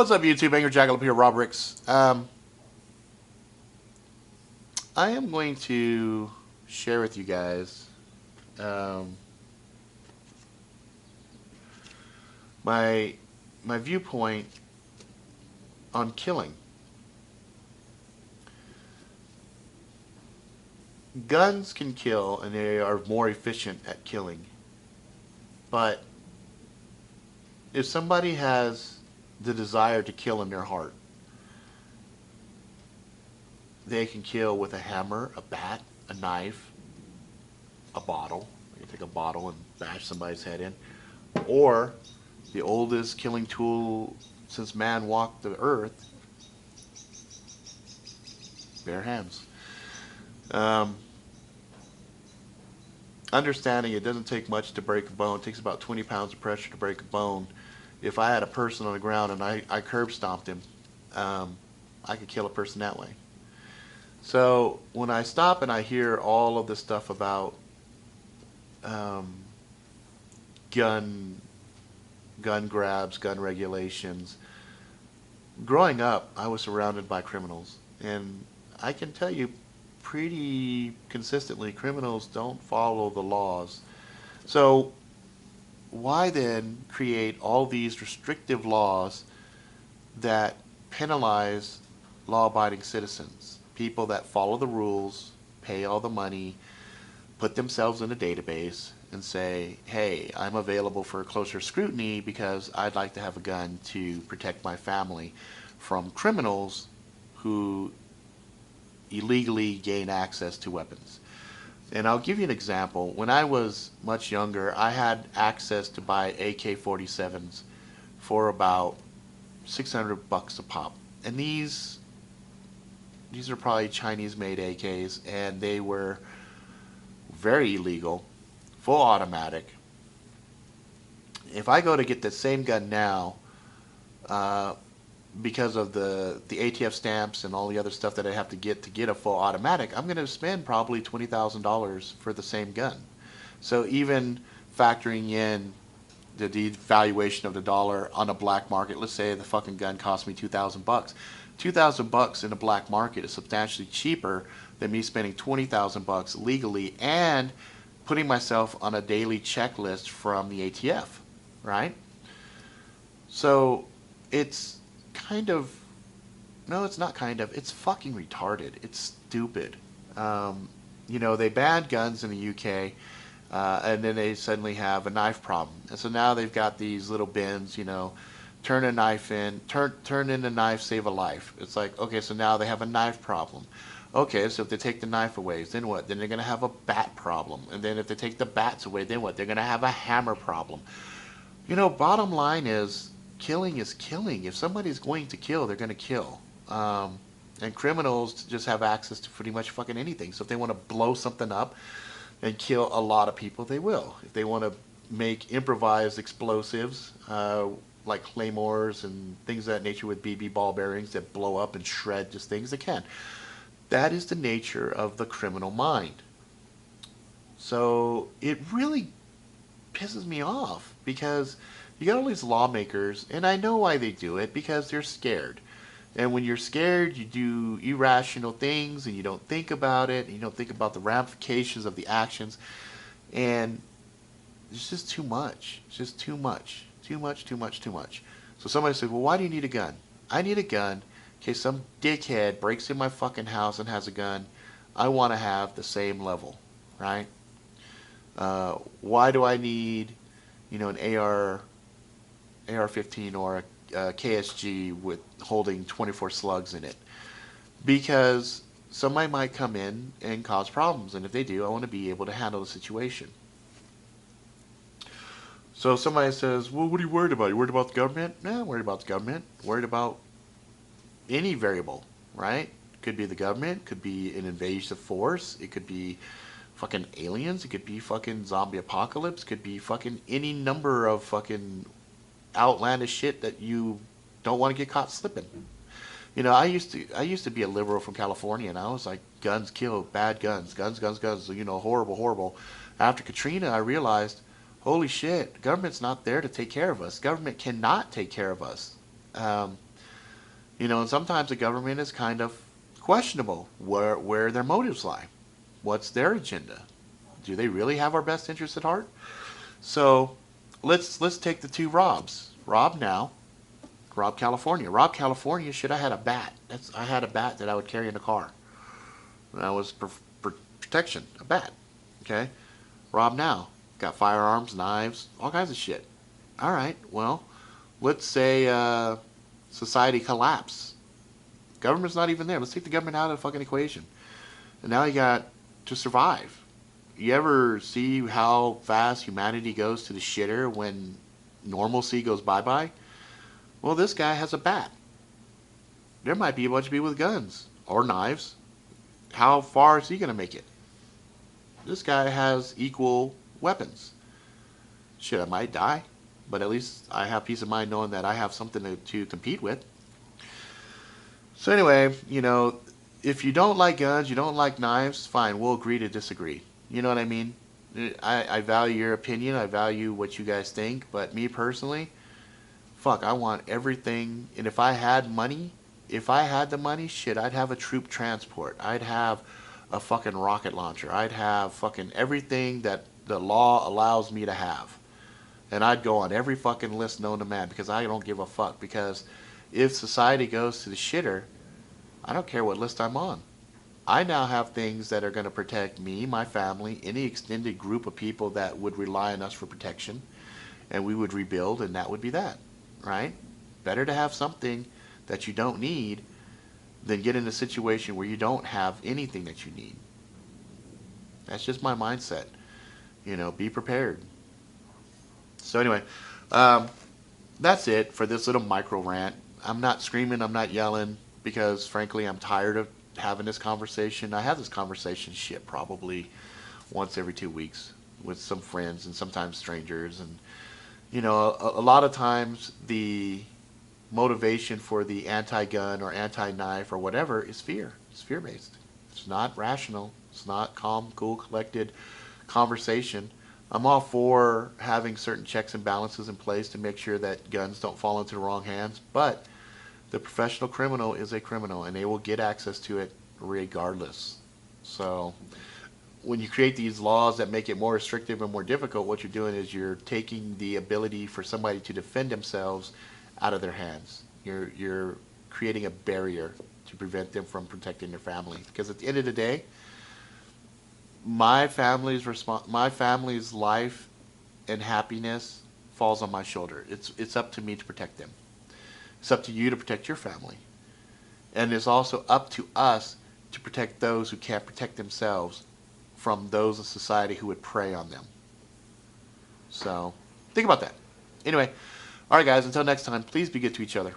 What's up, YouTube? Angry Jackal up here, Rob Ricks. I am going to share with you guys um, my my viewpoint on killing. Guns can kill, and they are more efficient at killing. But if somebody has the desire to kill in their heart, they can kill with a hammer, a bat, a knife, a bottle. You take a bottle and bash somebody's head in. Or the oldest killing tool since man walked the earth, bare hands. Um, Understanding it doesn't take much to break a bone. It takes about 20 pounds of pressure to break a bone. If I had a person on the ground and I curb stomped him, I could kill a person that way. So when I stop and I hear all of this stuff about um, gun gun grabs, gun regulations, growing up, I was surrounded by criminals, and I can tell you pretty consistently, criminals don't follow the laws. So why then create all these restrictive laws that penalize law-abiding citizens, people that follow the rules, pay all the money, put themselves in a database, and say, hey, I'm available for closer scrutiny because I'd like to have a gun to protect my family from criminals who illegally gain access to weapons. And I'll give you an example. When I was much younger, I had access to buy AK-47s for about 600 bucks a pop. And these are probably Chinese-made AKs, and they were very illegal, full automatic. If I go to get the same gun now, uh, because of the ATF stamps and all the other stuff that I have to get a full automatic, I'm going to spend probably $20,000 for the same gun. So even factoring in the devaluation of the dollar on a black market, let's say the fucking gun cost me 2,000 bucks. 2,000 bucks in a black market is substantially cheaper than me spending 20,000 bucks legally and putting myself on a daily checklist from the ATF, right? So it's kind of, no, it's not kind of, it's fucking retarded. It's stupid. They banned guns in the UK, and then they suddenly have a knife problem. And so now they've got these little bins, turn a knife in, turn in a knife, save a life. It's like, okay, so now they have a knife problem. Okay, so if they take the knife away, then what? Then they're going to have a bat problem. And then if they take the bats away, then what? They're going to have a hammer problem. Bottom line is, killing is killing. If somebody's going to kill, they're going to kill. And criminals just have access to pretty much fucking anything. So if they want to blow something up and kill a lot of people, they will. If they want to make improvised explosives, like claymores and things of that nature with BB ball bearings that blow up and shred just things, they can. That is the nature of the criminal mind. So it really pisses me off because you got all these lawmakers, and I know why they do it, because they're scared. And when you're scared, you do irrational things, and you don't think about it, and you don't think about the ramifications of the actions, and it's just too much. It's just too much. Too much, too much, too much. So somebody said, well, why do you need a gun? I need a gun in case some dickhead breaks in my fucking house and has a gun. I want to have the same level, right? Why do I need, an AR-15 or a KSG with holding 24 slugs in it? Because somebody might come in and cause problems, and if they do, I want to be able to handle the situation. So if somebody says, well, what are you worried about? You worried about the government? No, I'm worried about the government. Worried about any variable, right? Could be the government, could be an invasive force, it could be fucking aliens, it could be fucking zombie apocalypse, could be fucking any number of fucking outlandish shit that you don't want to get caught slipping. I used to be a liberal from California, and I was like, guns kill, bad guns, guns, guns, guns, horrible, horrible. After Katrina, I realized, holy shit, the government's not there to take care of us. Government cannot take care of us. And sometimes the government is kind of questionable where their motives lie. What's their agenda? Do they really have our best interests at heart? So let's take the two Robs. Rob now, Rob California. Rob California should have had a bat. I had a bat that I would carry in the car. That was protection, a bat. Okay. Rob now got firearms, knives, all kinds of shit. All right. Well, let's say society collapse. Government's not even there. Let's take the government out of the fucking equation. And now you got to survive. You ever see how fast humanity goes to the shitter when normalcy goes bye-bye? Well, this guy has a bat. There might be a bunch of people with guns or knives. How far is he going to make it? This guy has equal weapons. Shit, I might die, but at least I have peace of mind knowing that I have something to compete with. So anyway, if you don't like guns, you don't like knives, fine, we'll agree to disagree. You know what I mean? I value your opinion, I value what you guys think, but me personally, fuck, I want everything. And if I had the money, shit, I'd have a troop transport. I'd have a fucking rocket launcher. I'd have fucking everything that the law allows me to have. And I'd go on every fucking list known to man because I don't give a fuck. Because if society goes to the shitter, I don't care what list I'm on. I now have things that are going to protect me, my family, any extended group of people that would rely on us for protection. And we would rebuild, and that would be that. Right? Better to have something that you don't need than get in a situation where you don't have anything that you need. That's just my mindset. Be prepared. So anyway, that's it for this little micro rant. I'm not screaming, I'm not yelling, because frankly I'm tired of having this conversation. I have this conversation shit probably once every 2 weeks with some friends and sometimes strangers. And a lot of times the motivation for the anti-gun or anti-knife or whatever is fear. It's fear-based. It's not rational. It's not calm, cool, collected conversation. I'm all for having certain checks and balances in place to make sure that guns don't fall into the wrong hands, but the professional criminal is a criminal and they will get access to it regardless. So when you create these laws that make it more restrictive and more difficult, what you're doing is you're taking the ability for somebody to defend themselves out of their hands. You're creating a barrier to prevent them from protecting their family. Because at the end of the day, my family's life and happiness falls on my shoulder. It's up to me to protect them. It's up to you to protect your family. And it's also up to us to protect those who can't protect themselves from those in society who would prey on them. So think about that. Anyway, all right, guys, until next time, please be good to each other.